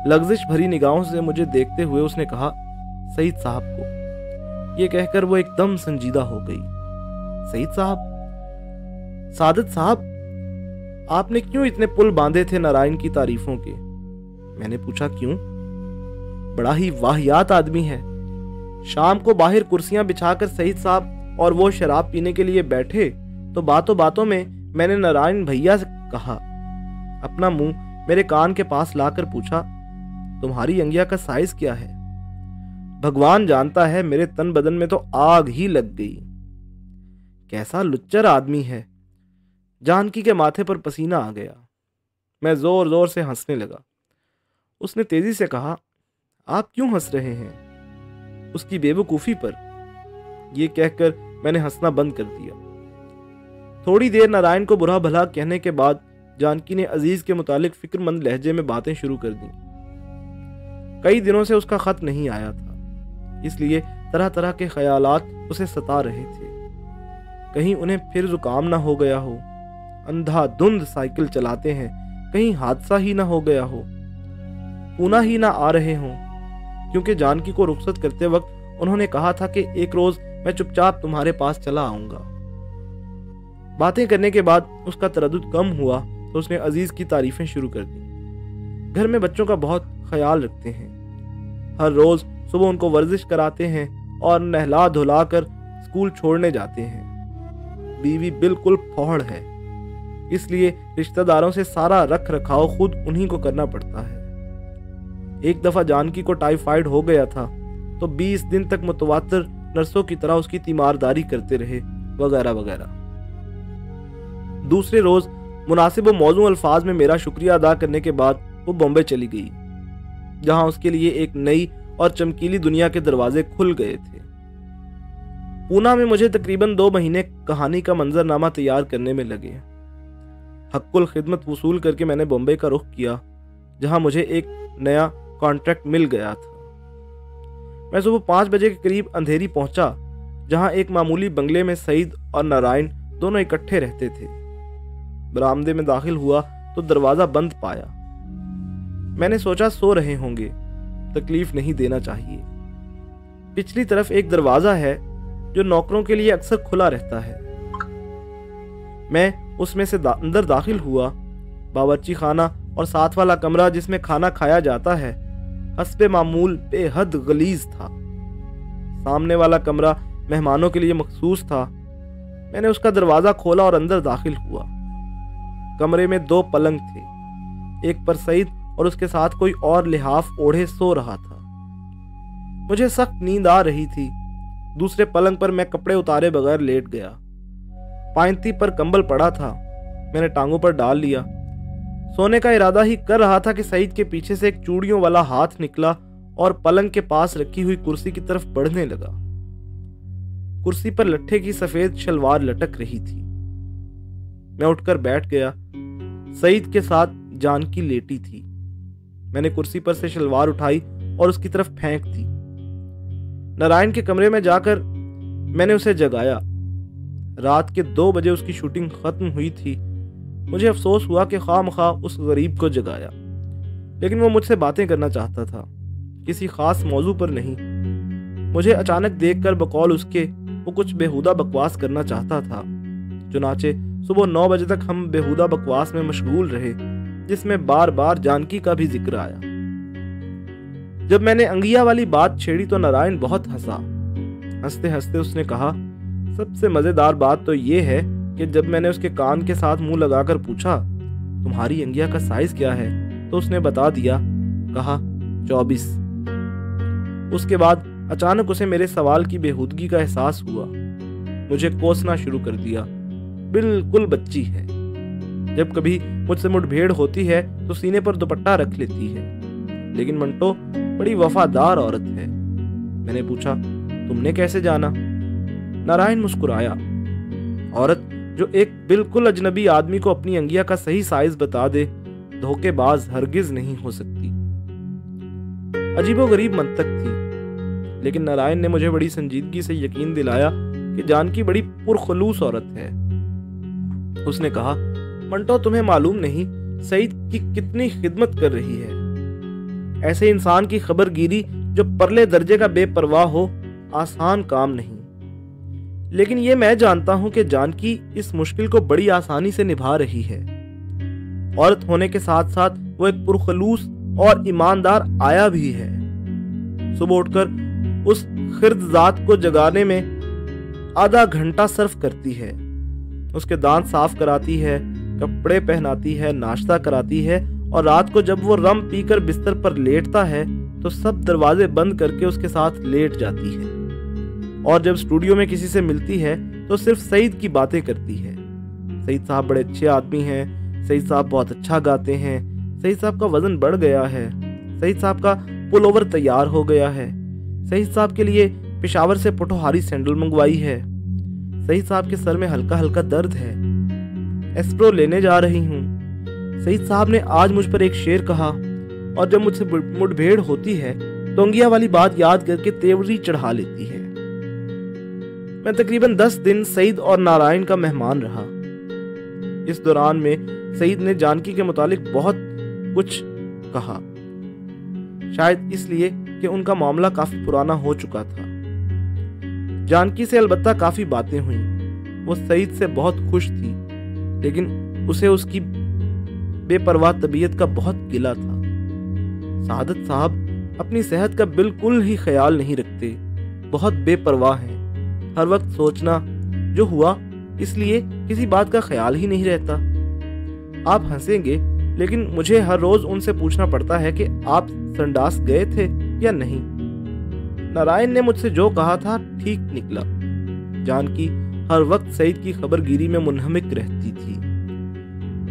S1: लग्जिश भरी निगाहों से मुझे देखते हुए उसने कहा, सईद साहब को। ये कहकर वो एकदम संजीदा हो गई। सईद साहब? सादत साहब, आपने क्यों इतने पुल बांधे थे नारायण की तारीफों के? मैंने पूछा, क्यों? बड़ा ही वाहियात आदमी है। शाम को बाहर कुर्सियां बिछाकर सईद साहब और वो शराब पीने के लिए बैठे तो बातों बातों में मैंने नारायण भैया से कहा। अपना मुंह मेरे कान के पास लाकर पूछा, तुम्हारी अंगिया का साइज क्या है? भगवान जानता है, मेरे तन बदन में तो आग ही लग गई। कैसा लुच्चर आदमी है। जानकी के माथे पर पसीना आ गया। मैं जोर जोर से हंसने लगा। उसने तेजी से कहा, आप क्यों हंस रहे हैं? उसकी बेवकूफी पर। यह कहकर मैंने हंसना बंद कर दिया। थोड़ी देर नारायण को बुरा भला कहने के बाद जानकी ने अजीज के मुतालिक फिक्रमंद लहजे में बातें शुरू कर दी। कई दिनों से उसका खत नहीं आया था, इसलिए तरह तरह के ख्यालात उसे सता रहे थे। कहीं उन्हें फिर जुकाम ना हो गया हो, अंधाधुंध साइकिल चलाते हैं, कहीं हादसा ही ना हो गया हो, पूना ही ना आ रहे हों, क्योंकि जानकी को रुखसत करते वक्त उन्होंने कहा था कि एक रोज मैं चुपचाप तुम्हारे पास चला आऊंगा। बातें करने के बाद उसका तरद्दुद कम हुआ तो उसने अजीज की तारीफें शुरू कर दी। घर में बच्चों का बहुत ख्याल रखते हैं। हर रोज सुबह उनको वर्जिश कराते हैं और नहला धुला कर स्कूल छोड़ने जाते हैं। बीवी बिल्कुल फौहड़ है, इसलिए रिश्तेदारों से सारा रख रखाव खुद उन्हीं को करना पड़ता है। एक दफा जानकी को टाइफाइड हो गया था तो 20 दिन तक मुतवातिर नर्सों की तरह उसकी तीमारदारी करते रहे, वगैरह वगैरह। दूसरे रोज मुनासिब व मौजू अल्फाज में मेरा शुक्रिया अदा करने के बाद वो बॉम्बे चली गई, जहां उसके लिए एक नई और चमकीली दुनिया के दरवाजे खुल गए थे। पूना में मुझे तकरीबन 2 महीने कहानी का मंजरनामा तैयार करने में लगे। हक्कुल खिदमत वसूल करके मैंने बॉम्बे का रुख किया, जहां मुझे एक नया कॉन्ट्रैक्ट मिल गया था। मैं सुबह 5 बजे के करीब अंधेरी पहुंचा, जहां एक मामूली बंगले में सईद और नारायण दोनों इकट्ठे रहते थे। बरामदे में दाखिल हुआ तो दरवाजा बंद पाया। मैंने सोचा सो रहे होंगे, तकलीफ नहीं देना चाहिए। पिछली तरफ एक दरवाजा है जो नौकरों के लिए अक्सर खुला रहता है। मैं उसमें से अंदर दाखिल हुआ। बावर्ची खाना और साथ वाला कमरा जिसमें खाना खाया जाता है हस्बे मामूल बेहद गलीज था। सामने वाला कमरा मेहमानों के लिए मखसूस था। मैंने उसका दरवाजा खोला और अंदर दाखिल हुआ। कमरे में 2 पलंग थे, एक पर सईद और उसके साथ कोई और लिहाफ ओढ़े सो रहा था। मुझे सख्त नींद आ रही थी। दूसरे पलंग पर मैं कपड़े उतारे बगैर लेट गया। पायंती पर कंबल पड़ा था, मैंने टांगों पर डाल लिया। सोने का इरादा ही कर रहा था कि सईद के पीछे से एक चूड़ियों वाला हाथ निकला और पलंग के पास रखी हुई कुर्सी की तरफ बढ़ने लगा। कुर्सी पर लट्ठे की सफेद शलवार लटक रही थी। मैं उठकर बैठ गया। सईद के साथ जानकी लेटी थी। मैंने कुर्सी पर से शलवार उठाई और उसकी तरफ फेंक दी। नारायण के कमरे में जाकर मैंने उसे जगाया। रात के 2 बजे उसकी शूटिंग खत्म हुई थी। मुझे अफसोस हुआ कि खामखा उस गरीब को जगाया, लेकिन वो मुझसे बातें करना चाहता था, किसी खास मौजू पर नहीं। मुझे अचानक देखकर बकौल उसके वो कुछ बेहुदा बकवास करना चाहता था। चुनाचे सुबह 9 बजे तक हम बेहुदा बकवास में मशगूल रहे, जिसमें बार बार जानकी का भी जिक्र आया। जब मैंने अंगिया वाली बात छेड़ी तो नारायण बहुत हंसा। हंसते हंसते उसने कहा, सबसे मजेदार बात तो ये है कि जब मैंने उसके कान के साथ मुंह लगाकर पूछा, तुम्हारी अंगिया का साइज क्या है, तो उसने बता दिया। कहा 24। उसके बाद अचानक उसे मेरे सवाल की बेहूदगी का एहसास हुआ। मुझे कोसना शुरू कर दिया। बिल्कुल बच्ची है। जब कभी मुझसे मुठभेड़ होती है तो सीने पर दुपट्टा रख लेती है, लेकिन मंटो बड़ी वफादार औरत है। मैंने पूछा, तुमने कैसे जाना? नारायण मुस्कुराया। औरत जो एक बिल्कुल अजनबी आदमी को अपनी अंगिया का सही साइज बता दे, धोखेबाज हरगिज नहीं हो सकती। अजीबोगरीब मंतक थी, लेकिन नारायण ने मुझे बड़ी संजीदगी से यकीन दिलाया कि जानकी बड़ी पुरखलूस औरत है। उसने कहा, मंटो तुम्हें मालूम नहीं सईद की कितनी खिदमत कर रही है। ऐसे इंसान की खबरगिरी जो परले दर्जे का बेपरवाह हो, आसान काम नहीं। लेकिन ये मैं जानता हूं कि जानकी इस मुश्किल को बड़ी आसानी से निभा रही है। औरत होने के साथ साथ वो एक पुरखलूस और ईमानदार आया भी है। सुबह उठकर उस खिर्दजात को जगाने में आधा घंटा सर्फ करती है। उसके दांत साफ कराती है, कपड़े पहनाती है, नाश्ता कराती है, और रात को जब वो रम पीकर बिस्तर पर लेटता है तो सब दरवाजे बंद करके उसके साथ लेट जाती है। और जब स्टूडियो में किसी से मिलती है तो सिर्फ सईद की बातें करती है। सईद साहब बड़े अच्छे आदमी हैं, सईद साहब बहुत अच्छा गाते हैं, सईद साहब का वजन बढ़ गया है, सईद साहब का पुल ओवर तैयार हो गया है, सईद साहब के लिए पेशावर से पोठोहारी सैंडल मंगवाई है, सईद साहब के सर में हल्का हल्का दर्द है, एस्प्रो लेने जा रही हूँ, सईद साहब ने आज मुझ पर एक शेर कहा, और जब मुझसे मुठभेड़ होती है तो अंगिया वाली बात याद करके तेवरी चढ़ा लेती है। मैं तकरीबन 10 दिन सईद और नारायण का मेहमान रहा। इस दौरान में सईद ने जानकी के मुतालिक बहुत कुछ कहा, शायद इसलिए कि उनका मामला काफी पुराना हो चुका था। जानकी से अलबत्ता काफी बातें हुई। वो सईद से बहुत खुश थी, लेकिन उसे उसकी बेपरवाह तबीयत का बहुत गिला था। सादत साहब अपनी सेहत का बिल्कुल ही ख्याल नहीं रखते, बहुत बेपरवाह हैं। हर वक्त सोचना, जो हुआ इसलिए किसी बात का ख्याल ही नहीं रहता। आप हंसेंगे, लेकिन मुझे हर रोज उनसे पूछना पड़ता है कि आप संडास गए थे या नहीं। नारायण ने मुझसे जो कहा था ठीक निकला। जानकी हर वक्त सईद की खबरगिरी में मुनहमिक रहती थी।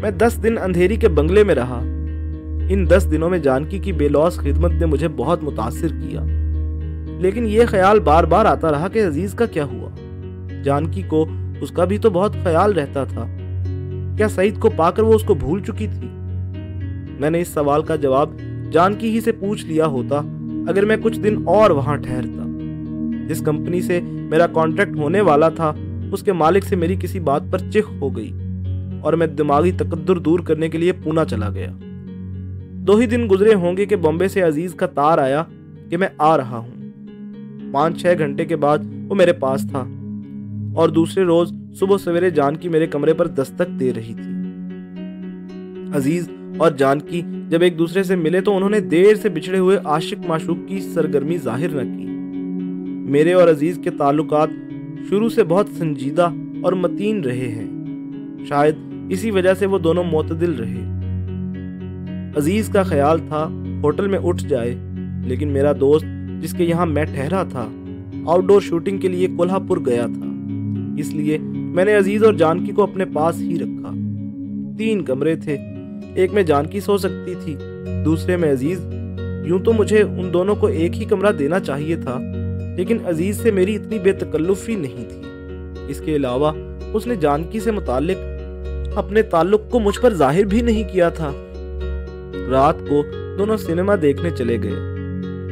S1: मैं 10 दिन अंधेरी के बंगले में रहा। इन 10 दिनों में जानकी की बेलौस खिदमत ने मुझे बहुत मुतासिर किया, लेकिन यह ख्याल बार बार आता रहा कि अजीज का क्या हुआ। जानकी को उसका भी तो बहुत ख्याल रहता था। क्या सईद को पाकर वो उसको भूल चुकी थी? मैंने इस सवाल का जवाब जानकी ही से पूछ लिया होता अगर मैं कुछ दिन और वहां ठहरता। जिस कंपनी से मेरा कॉन्ट्रैक्ट होने वाला था उसके मालिक से मेरी किसी बात पर चिढ़ हो गई और मैं दिमागी तकद्दुर दूर करने के लिए पूना चला गया। 2 ही दिन गुजरे होंगे कि बॉम्बे से अजीज का तार आया कि मैं आ रहा हूं। 5-6 घंटे के बाद वो मेरे पास था और दूसरे रोज सुबह सवेरे जानकी मेरे कमरे पर दस्तक दे रही थी। अजीज और जानकी जब एक दूसरे से मिले तो उन्होंने देर से बिछड़े हुए आशिक माशूक की सरगर्मी जाहिर न की। मेरे और अजीज के ताल्लुकात शुरू से बहुत संजीदा और मतीन रहे हैं। शायद इसी वजह से वो दोनों मोतदिल रहे। अजीज का ख्याल था होटल में उठ जाए, लेकिन मेरा दोस्त जिसके यहाँ मैं ठहरा था आउटडोर शूटिंग के लिए कोल्हापुर गया था, इसलिए मैंने अजीज और जानकी को अपने पास ही रखा। 3 कमरे थे, एक में जानकी सो सकती थी, दूसरे में अजीज। यूं तो मुझे उन दोनों को एक ही कमरा देना चाहिए था, लेकिन अजीज से मेरी इतनी बेतकल्लुफी नहीं थी। इसके अलावा उसने जानकी से मुताल्लिक अपने ताल्लुक को मुझ पर जाहिर भी नहीं किया था। रात को दोनों सिनेमा देखने चले गए।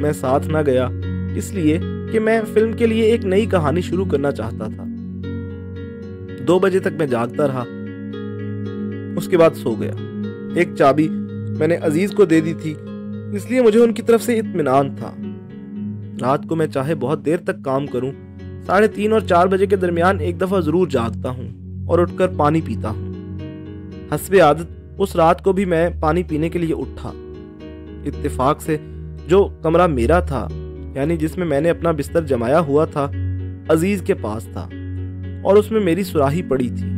S1: मैं साथ ना गया इसलिए कि मैं फिल्म के लिए एक नई कहानी शुरू करना चाहता था। 2 बजे तक मैं जागता रहा, उसके बाद सो गया। एक चाबी मैंने अजीज को दे दी थी, इसलिए मुझे उनकी तरफ से इत्मीनान था। रात को मैं चाहे बहुत देर तक काम करूं, 3:30 और 4 बजे के दरमियान एक दफा जरूर जागता हूं और उठकर पानी पीता हूं। हस्बे आदत उस रात को भी मैं पानी पीने के लिए उठा। इत्तेफाक से जो कमरा मेरा था, यानी जिसमें मैंने अपना बिस्तर जमाया हुआ था, अजीज के पास था और उसमें मेरी सुराही पड़ी थी।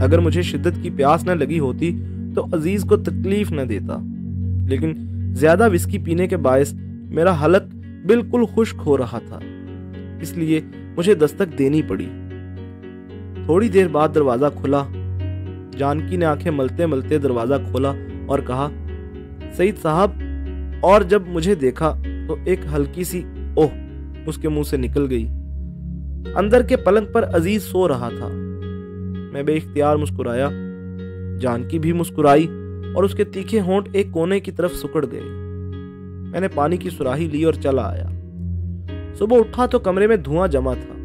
S1: अगर मुझे शिद्दत की प्यास न लगी होती तो अजीज को तकलीफ न देता, लेकिन ज्यादा विस्की पीने के बायस मेरा हलक बिल्कुल खुश्क हो रहा था, इसलिए मुझे दस्तक देनी पड़ी। थोड़ी देर बाद दरवाजा खुला। जानकी ने आंखें मलते मलते दरवाजा खोला और कहा, सईद साहब। और जब मुझे देखा तो एक हल्की सी ओह उसके मुंह से निकल गई। अंदर के पलंग पर अजीज सो रहा था। मैं बेइख्तियार मुस्कुराया। जानकी भी मुस्कुराई और उसके तीखे होंठ एक कोने की तरफ सिकुड़ गए। मैंने पानी की सुराही ली और चला आया। सुबह उठा तो कमरे में धुआं जमा था।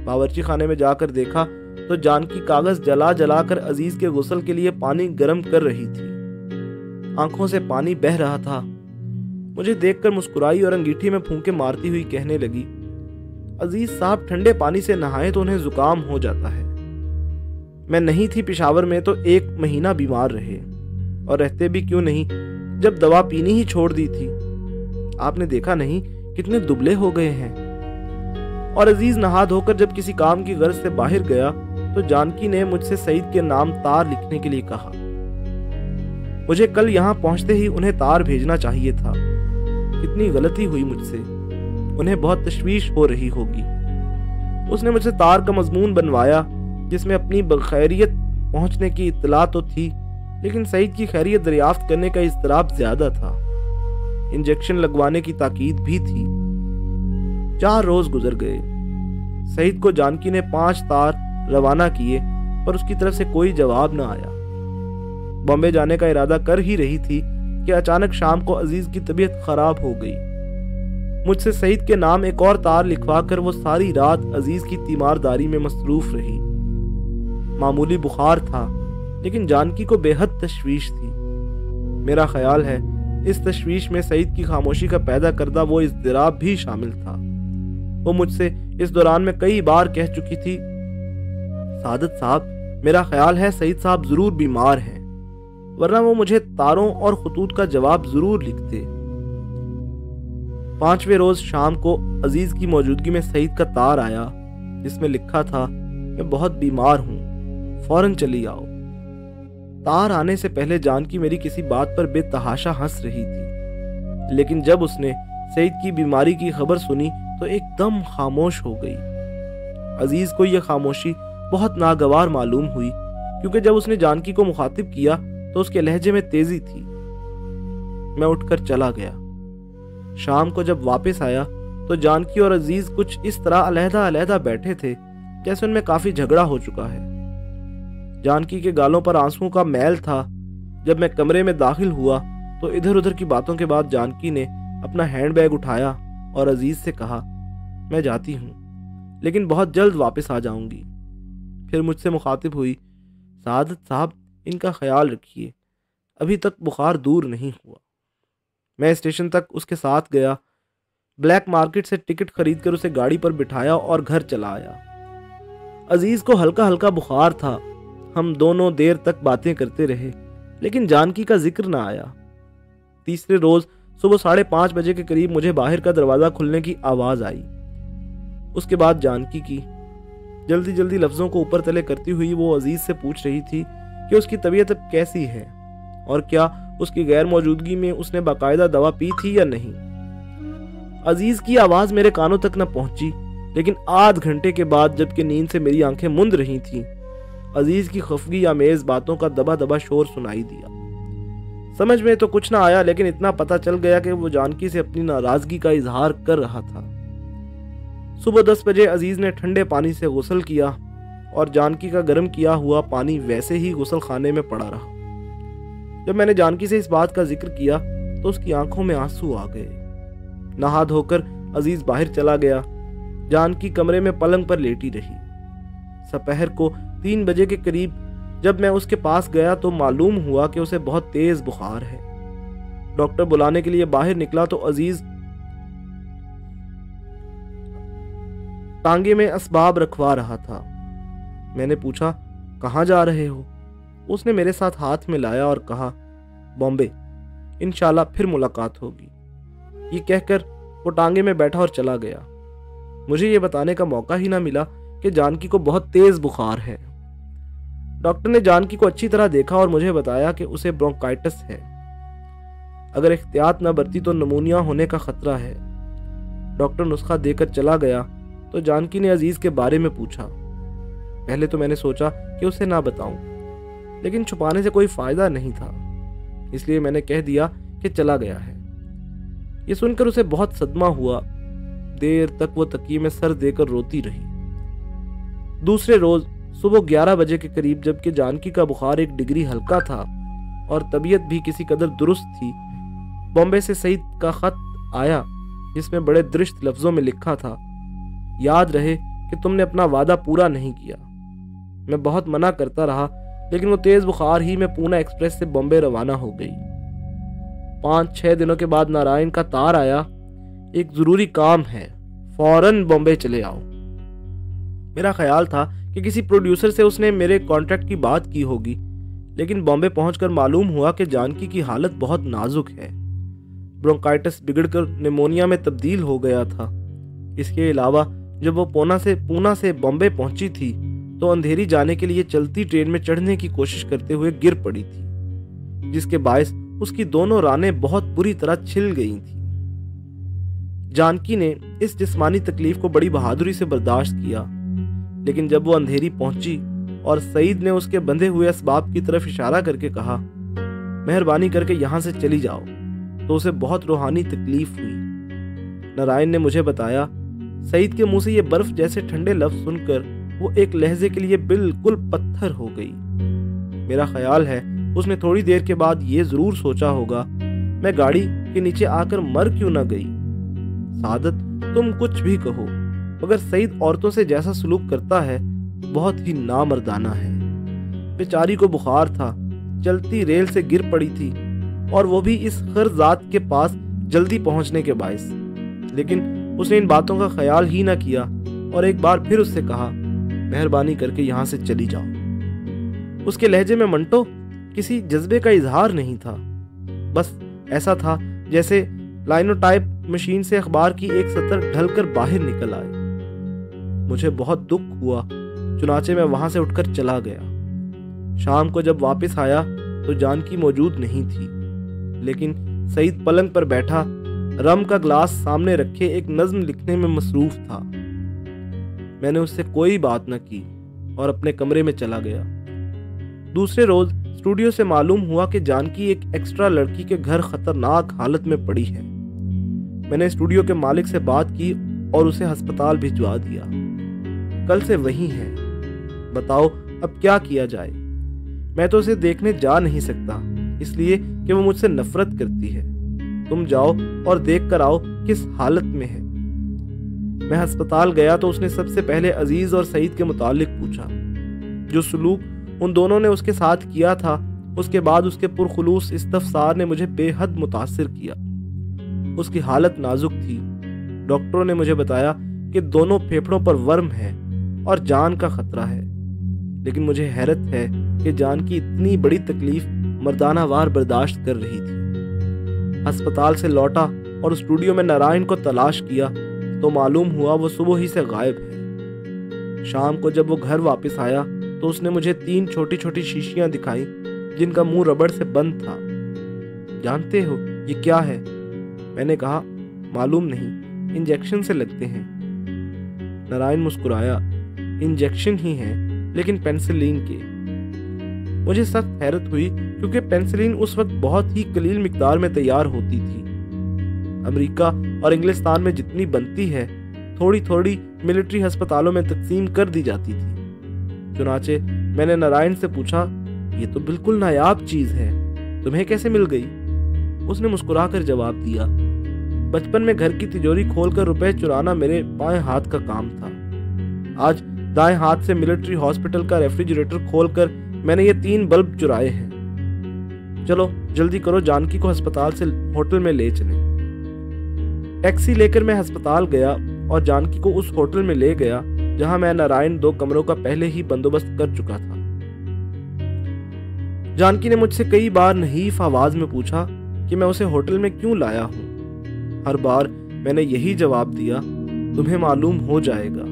S1: बावर्ची खाने में जाकर देखा तो जानकी कागज जला जलाकर अजीज के गुस्ल के लिए पानी गर्म कर रही थी। आंखों से पानी बह रहा था। मुझे देखकर मुस्कुराई और अंगीठी में फूंके मारती हुई कहने लगी, अजीज साहब ठंडे पानी से नहाए तो उन्हें जुकाम हो जाता है। मैं नहीं थी पेशावर में तो 1 महीना बीमार रहे, और रहते भी क्यों नहीं जब दवा पीनी ही छोड़ दी थी। आपने देखा नहीं कितने दुबले हो गए हैं। और अजीज नहा धोकर जब किसी काम की गर्ज से बाहर गया तो जानकी ने मुझसे सईद के नाम तार लिखने के लिए कहा। मुझे कल यहाँ पहुंचते ही उन्हें तार भेजना चाहिए था। कितनी गलती हुई मुझसे। उन्हें बहुत तशवीश हो रही होगी। उसने मुझसे तार का मजमून बनवाया, जिसमें अपनी बखैरियत पहुंचने की इत्तला तो थी, लेकिन सईद की खैरियत दरियाफ्त करने का इज़्तिराब ज्यादा था। इंजेक्शन लगवाने की ताकीद भी थी। 4 रोज गुजर गए। सईद को जानकी ने 5 तार रवाना किए, पर उसकी तरफ से कोई जवाब न आया। बॉम्बे जाने का इरादा कर ही रही थी कि अचानक शाम को अजीज की तबीयत खराब हो गई। मुझसे सईद के नाम एक और तार लिखवाकर वो सारी रात अजीज की तीमारदारी में मसरूफ रही। मामूली बुखार था, लेकिन जानकी को बेहद तशवीश थी। मेरा ख्याल है इस तशवीश में सईद की खामोशी का पैदा करदा वो इज़्तिराब भी शामिल था। वो मुझसे इस दौरान में कई बार कह चुकी थी, सादत साहब, मेरा ख्याल है सईद साहब जरूर बीमार हैं, वरना वो मुझे तारों और खतूत का जवाब जरूर लिखते। 5वें रोज शाम को अजीज की मौजूदगी में सईद का तार आया, जिसमें लिखा था, मैं बहुत बीमार हूं, फौरन चली आओ। तार आने से पहले जानकी मेरी किसी बात पर बेतहाशा हंस रही थी, लेकिन जब उसने सईद की बीमारी की खबर सुनी तो एकदम खामोश हो गई। अजीज को यह खामोशी बहुत नागवार मालूम हुई, क्योंकि जब उसने जानकी को मुखातिब किया तो उसके लहजे में तेजी थी। मैं उठकर चला गया। शाम को जब वापस आया तो जानकी और अजीज कुछ इस तरह अलहदा-अलहदा बैठे थे जैसे उनमें काफी झगड़ा हो चुका है। जानकी के गालों पर आंसुओं का मैल था। जब मैं कमरे में दाखिल हुआ तो इधर उधर की बातों के बाद जानकी ने अपना हैंडबैग उठाया और अजीज से कहा, मैं जाती हूँ लेकिन बहुत जल्द वापस आ जाऊंगी। फिर मुझसे मुखातिब हुई, सादत साहब इनका ख्याल रखिए, अभी तक बुखार दूर नहीं हुआ। मैं स्टेशन तक उसके साथ गया, ब्लैक मार्केट से टिकट खरीदकर उसे गाड़ी पर बिठाया और घर चला आया। अजीज को हल्का हल्का बुखार था। हम दोनों देर तक बातें करते रहे लेकिन जानकी का जिक्र ना आया। तीसरे रोज सुबह 5:30 बजे के करीब मुझे बाहर का दरवाजा खुलने की आवाज आई। उसके बाद जानकी की जल्दी जल्दी लफ्जों को ऊपर तले करती हुई वो अजीज से पूछ रही थी कि उसकी तबीयत अब कैसी है और क्या उसकी गैर मौजूदगी में उसने बाकायदा दवा पी थी या नहीं। अजीज की आवाज मेरे कानों तक न पहुंची, लेकिन आध घंटे के बाद जबकि नींद से मेरी आंखें मुंद रही थीं, अजीज की खफगी आमेज बातों का दबा दबा शोर सुनाई दिया। समझ में तो कुछ ना आया, लेकिन इतना पता चल गया कि वो जानकी से अपनी नाराजगी का इजहार कर रहा था। सुबह 10 बजे अजीज ने ठंडे पानी से गुस्ल किया और जानकी का गर्म किया हुआ पानी वैसे ही गुस्ल खाने में पड़ा रहा। जब मैंने जानकी से इस बात का जिक्र किया तो उसकी आंखों में आंसू आ गए। नहा धोकर अजीज बाहर चला गया। जानकी कमरे में पलंग पर लेटी रही। दोपहर को 3 बजे के करीब जब मैं उसके पास गया तो मालूम हुआ कि उसे बहुत तेज बुखार है। डॉक्टर बुलाने के लिए बाहर निकला तो अजीज टांगे में असबाब रखवा रहा था। मैंने पूछा, कहाँ जा रहे हो? उसने मेरे साथ हाथ मिलाया और कहा, बॉम्बे, इंशाल्लाह फिर मुलाकात होगी। ये कहकर वो टांगे में बैठा और चला गया। मुझे ये बताने का मौका ही ना मिला कि जानकी को बहुत तेज बुखार है। डॉक्टर ने जानकी को अच्छी तरह देखा और मुझे बताया कि उसे ब्रोंकाइटिस है। अगर एहतियात न बरती तो निमोनिया होने का खतरा है। डॉक्टर नुस्खा देकर चला गया तो जानकी ने अजीज के बारे में पूछा। पहले तो मैंने सोचा कि उसे ना बताऊं, लेकिन छुपाने से कोई फायदा नहीं था, इसलिए मैंने कह दिया कि चला गया है। ये सुनकर उसे बहुत सदमा हुआ। देर तक वो तकिए में सर देकर रोती रही। दूसरे रोज सुबह 11 बजे के करीब जबकि जानकी का बुखार 1 डिग्री हल्का था और तबीयत भी किसी कदर दुरुस्त थी, बॉम्बे से सईद का खत आया जिसमें बड़े दृष्ट लफ्जों में लिखा था, याद रहे कि तुमने अपना वादा पूरा नहीं किया। मैं बहुत मना करता रहा, लेकिन वो तेज बुखार ही में पूना एक्सप्रेस से बॉम्बे रवाना हो गई। 5-6 दिनों के बाद नारायण का तार आया, एक जरूरी काम है, फौरन बॉम्बे चले आओ। मेरा ख्याल था कि किसी प्रोड्यूसर से उसने मेरे कॉन्ट्रैक्ट की बात की होगी, लेकिन बॉम्बे पहुंचकर मालूम हुआ कि जानकी की हालत बहुत नाजुक है। ब्रोंकाइटिस बिगड़कर निमोनिया में तब्दील हो गया था। इसके अलावा जब वो पूना से बॉम्बे पहुंची थी तो अंधेरी जाने के लिए चलती ट्रेन में चढ़ने की कोशिश करते हुए गिर पड़ी थी, जिसके बायस उसकी दोनों रानें बहुत बुरी तरह छिल गई थी। जानकी ने इस जिस्मानी तकलीफ को बड़ी बहादुरी से बर्दाश्त किया, लेकिन जब वो अंधेरी पहुंची और सईद ने उसके बंधे हुए असबाब की तरफ इशारा करके कहा, मेहरबानी करके यहां से चली जाओ, तो उसे बहुत रूहानी तकलीफ हुई। नारायण ने मुझे बताया, सईद के मुंह से ये बर्फ जैसे ठंडे लफ्ज सुनकर वो एक लहजे के लिए बिल्कुल पत्थर हो गई। मेरा ख्याल है उसने थोड़ी देर के बाद ये जरूर सोचा होगा, मैं गाड़ी के नीचे आकर मर क्यों ना गई। सादत, तुम कुछ भी कहो, मगर सईद औरतों से जैसा सलूक करता है बहुत ही नामर्दाना है। बेचारी को बुखार था, चलती रेल से गिर पड़ी थी, और वो भी इस खरजात के पास जल्दी पहुंचने के बायस। लेकिन उसने इन बातों का ख्याल ही ना किया और एक बार फिर उससे कहा, मेहरबानी करके यहां से चली जाओ। उसके लहजे में मंटो किसी जज्बे का इजहार नहीं था, बस ऐसा था जैसे लाइनोटाइप मशीन से अखबार की एक सतर ढलकर बाहर निकल आए। मुझे बहुत दुख हुआ, चुनाचे मैं वहां से उठकर चला गया। शाम को जब वापस आया तो जानकी मौजूद नहीं थी, लेकिन सईद पलंग पर बैठा रम का ग्लास सामने रखे एक नज्म लिखने में मसरूफ था। मैंने उससे कोई बात न की और अपने कमरे में चला गया। दूसरे रोज स्टूडियो से मालूम हुआ कि जानकी एक एक्स्ट्रा लड़की के घर खतरनाक हालत में पड़ी है। मैंने स्टूडियो के मालिक से बात की और उसे अस्पताल भिजवा दिया। कल से वही है। बताओ अब क्या किया जाए। मैं तो उसे देखने जा नहीं सकता, इसलिए कि वो मुझसे नफरत करती है। तुम जाओ और देख कर आओ किस हालत में है। मैं अस्पताल गया तो उसने सबसे पहले अजीज और सईद के मुतालिक पूछा। जो सलूक उन दोनों ने उसके साथ किया था, उसके बाद उसके पुरखुलूस इस्तफसार ने मुझे बेहद मुतासिर किया। उसकी हालत नाजुक थी। डॉक्टरों ने मुझे बताया कि दोनों फेफड़ों पर वर्म है और जान का खतरा है। लेकिन मुझे हैरत है कि जान की इतनी बड़ी तकलीफ मर्दाना वार बर्दाश्त कर रही थी। अस्पताल से लौटा और स्टूडियो में नारायण को तलाश किया तो मालूम हुआ वो सुबह ही से गायब है। शाम को जब वो घर वापस आया तो उसने मुझे 3 छोटी छोटी शीशियां दिखाई जिनका मुंह रबड़ से बंद था। जानते हो ये क्या है? मैंने कहा, मालूम नहीं, इंजेक्शन से लगते हैं। नारायण मुस्कुराया, इंजेक्शन ही है, लेकिन पेनिसिलिन के। मुझे सख्त हैरत हुई क्योंकि पेनिसिलिन उस वक्त बहुत ही कलील मिकदार में तैयार होती थी। अमेरिका और इंग्लिस्तान में जितनी बनती है थोड़ी थोड़ी मिलिट्री अस्पतालों में तकसीम कर दी जाती थी। चुनाचे मैंने नारायण से पूछा, ये तो बिल्कुल नायाब चीज है, तुम्हें कैसे मिल गई? उसने मुस्कुराकर जवाब दिया, बचपन में घर की तिजोरी खोलकर रुपए चुराना मेरे बाएं हाथ का काम था। आज दाएं हाथ से मिलिट्री हॉस्पिटल का रेफ्रिजरेटर खोलकर मैंने ये 3 बल्ब चुराए हैं। चलो जल्दी करो, जानकी को अस्पताल से होटल में ले चलें। टैक्सी लेकर मैं अस्पताल गया और जानकी को उस होटल में ले गया जहां मैं नारायण 2 कमरों का पहले ही बंदोबस्त कर चुका था। जानकी ने मुझसे कई बार नहीफ आवाज में पूछा कि मैं उसे होटल में क्यों लाया हूं। हर बार मैंने यही जवाब दिया, तुम्हें मालूम हो जाएगा।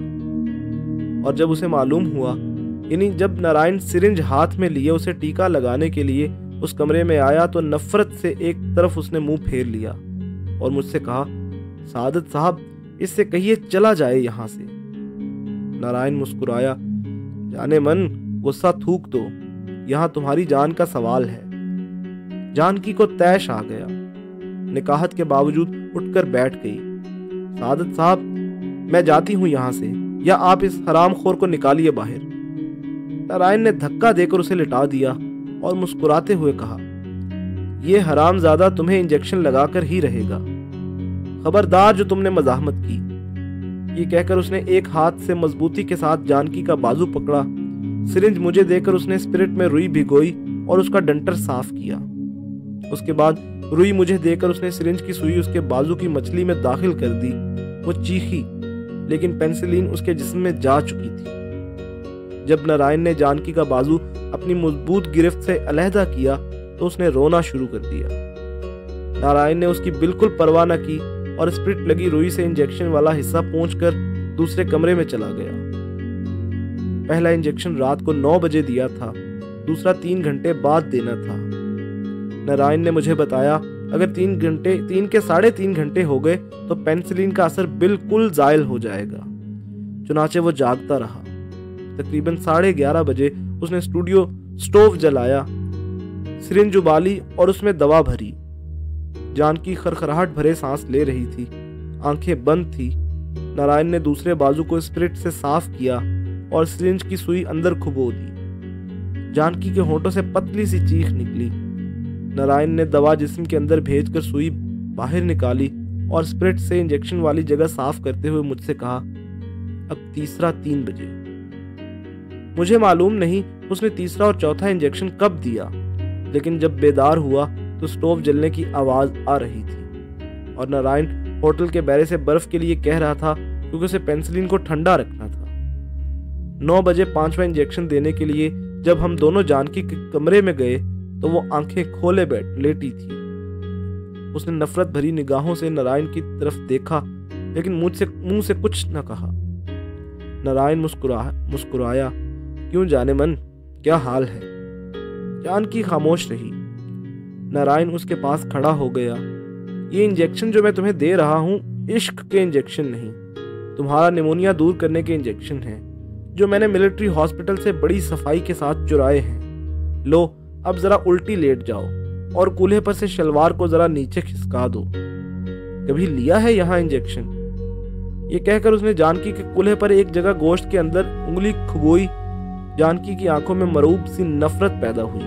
S1: और जब उसे मालूम हुआ, यानी जब नारायण सिरिंज हाथ में लिए उसे टीका लगाने के लिए उस कमरे में आया, तो नफरत से एक तरफ उसने मुंह फेर लिया और मुझसे कहा, सादत साहब, इससे कहिए चला जाए यहां से। नारायण मुस्कुराया, जाने मन, गुस्सा थूक दो, यहां तुम्हारी जान का सवाल है। जानकी को तैश आ गया। निकाहत के बावजूद उठकर बैठ गई। सादत साहब, मैं जाती हूं यहां से, या आप इस हरामखोर को निकालिए बाहर। नारायण ने धक्का देकर उसे लिटा दिया और मुस्कुराते हुए कहा, यह हरामजादा तुम्हें इंजेक्शन लगाकर ही रहेगा। खबरदार जो तुमने मजाहमत की। ये कहकर उसने एक हाथ से मजबूती के साथ जानकी का बाजू पकड़ा। सिरिंज मुझे देकर उसने स्पिरिट में रुई भिगोई और उसका डंटर साफ किया। उसके बाद रुई मुझे देकर उसने सिरिंज की सुई उसके बाजू की मछली में दाखिल कर दी। वो चीखी, लेकिन पेनिसिलिन उसके जिस्म में जा चुकी थी। जब नारायण ने जानकी का बाजू अपनी मजबूत गिरफ्त से अलहदा किया तो उसने रोना शुरू कर दिया। नारायण ने उसकी बिल्कुल परवाह न की और स्प्रिट लगी रुई से इंजेक्शन वाला हिस्सा पोंछकर दूसरे कमरे में चला गया। पहला इंजेक्शन रात को 9 बजे दिया था, दूसरा 3 घंटे बाद देना था। नारायण ने मुझे बताया, अगर 3 के 3.5 घंटे हो गए तो पेनिसिलिन का असर बिल्कुल जायल हो जाएगा। चुनाचे वो जागता रहा। तकरीबन 11:30 बजे उसने स्टोव जलाया, सिरिंज उबाली और उसमें दवा भरी। जानकी खरखराहट भरे सांस ले रही थी, आंखें बंद थी। नारायण ने दूसरे बाजू को स्पिरिट से साफ किया और सिरिंज की सुई अंदर खुबो दी। जानकी के होंठों से पतली सी चीख निकली। नारायण ने दवा जिस्म के अंदर भेजकर सुई बाहर निकाली और स्पिरिट से इंजेक्शन वाली जगह साफ करते हुए मुझसे कहा, अब तीसरा 3 बजे। मुझे मालूम नहीं उसने तीसरा और चौथा इंजेक्शन कब दिया, लेकिन जब बेदार हुआ तो स्टोव जलने की आवाज आ रही थी और नारायण होटल के बैरे से बर्फ के लिए कह रहा था क्योंकि उसे पेनिसिलिन को ठंडा रखना था। 9 बजे 5वां इंजेक्शन देने के लिए जब हम दोनों जानकी के कमरे में गए तो वो आंखें खोले लेटी थी। उसने नफरत भरी निगाहों से नारायण की तरफ देखा, लेकिन मुंह से कुछ न कहा। नारायण मुस्कुराया, क्यों जाने मन, क्या हाल है? जानकी खामोश रही। नारायण उसके पास खड़ा हो गया। ये इंजेक्शन जो मैं तुम्हें दे रहा हूं, इश्क के इंजेक्शन नहीं, तुम्हारा निमोनिया दूर करने के इंजेक्शन हैं, जो मैंने मिलिट्री हॉस्पिटल से बड़ी सफाई के साथ चुराए हैं। लो, अब जरा उल्टी लेट जाओ और कूल्हे पर से शलवार को जरा नीचे खिसका दो। कभी लिया है यहाँ इंजेक्शन? ये कहकर उसने जानकी के कूल्हे पर एक जगह गोश्त के अंदर उंगली खुबोई। जानकी की आंखों में मरूब सी नफरत पैदा हुई।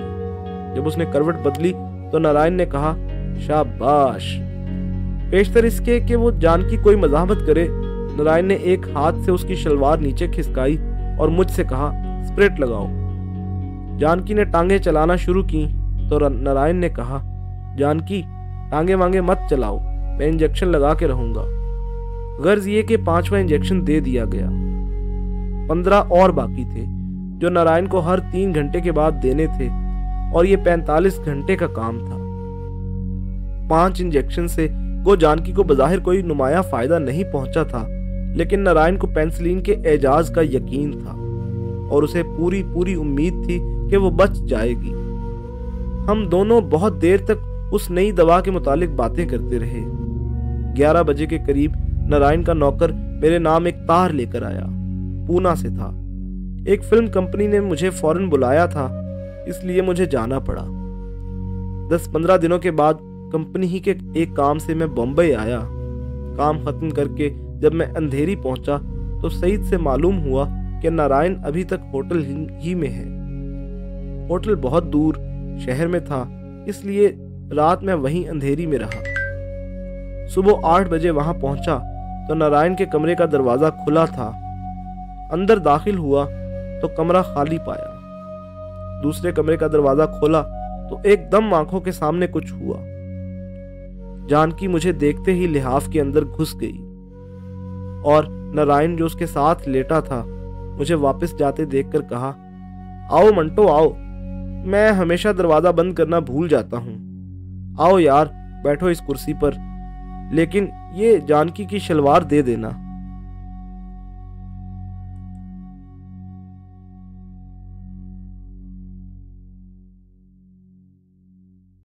S1: जब उसने करवट बदली तो नारायण ने कहा, शाबाश। पेशतर इसके कि वो जानकी कोई मजामत करे, नारायण ने एक हाथ से उसकी शलवार नीचे खिसकाई और मुझसे कहा, स्प्रिट लगाओ। जानकी ने टांगे चलाना शुरू की तो नारायण ने कहा, जानकी टांगे वांगे मत चलाओ, मैं इंजेक्शन लगा के रहूंगा। गर्ज ये कि 5वां इंजेक्शन दे दिया गया। 15 और बाकी थे जो नारायण को हर 3 घंटे के बाद देने थे और ये 45 घंटे का काम था। 5 इंजेक्शन से वो जानकी को बज़ाहिर कोई नुमाया फायदा नहीं पहुंचा था, लेकिन नारायण को पेंसिलिन के एजाज का यकीन था और उसे पूरी पूरी उम्मीद थी कि वो बच जाएगी। हम दोनों बहुत देर तक उस नई दवा के मुतालिक बातें करते रहे। 11 बजे के करीब नारायण का नौकर मेरे नाम एक तार लेकर आया। पूना से था। एक फिल्म कंपनी ने मुझे फौरन बुलाया था, इसलिए मुझे जाना पड़ा। 10-15 दिनों के बाद कंपनी ही के एक काम से मैं बम्बई आया। काम खत्म करके जब मैं अंधेरी पहुंचा तो सईद से मालूम हुआ कि नारायण अभी तक होटल ही में है। होटल बहुत दूर शहर में था, इसलिए रात में वहीं अंधेरी में रहा। सुबह 8 बजे वहां पहुंचा तो नारायण के कमरे का दरवाजा खुला था। अंदर दाखिल हुआ तो कमरा खाली पाया। दूसरे कमरे का दरवाजा खोला तो एकदम आंखों के सामने कुछ हुआ। जानकी मुझे देखते ही लिहाफ के अंदर घुस गई और नारायण जो उसके साथ लेटा था मुझे वापस जाते देखकर कहा, आओ मंटो आओ, मैं हमेशा दरवाजा बंद करना भूल जाता हूँ। आओ यार बैठो इस कुर्सी पर, लेकिन ये जानकी की शलवार दे देना।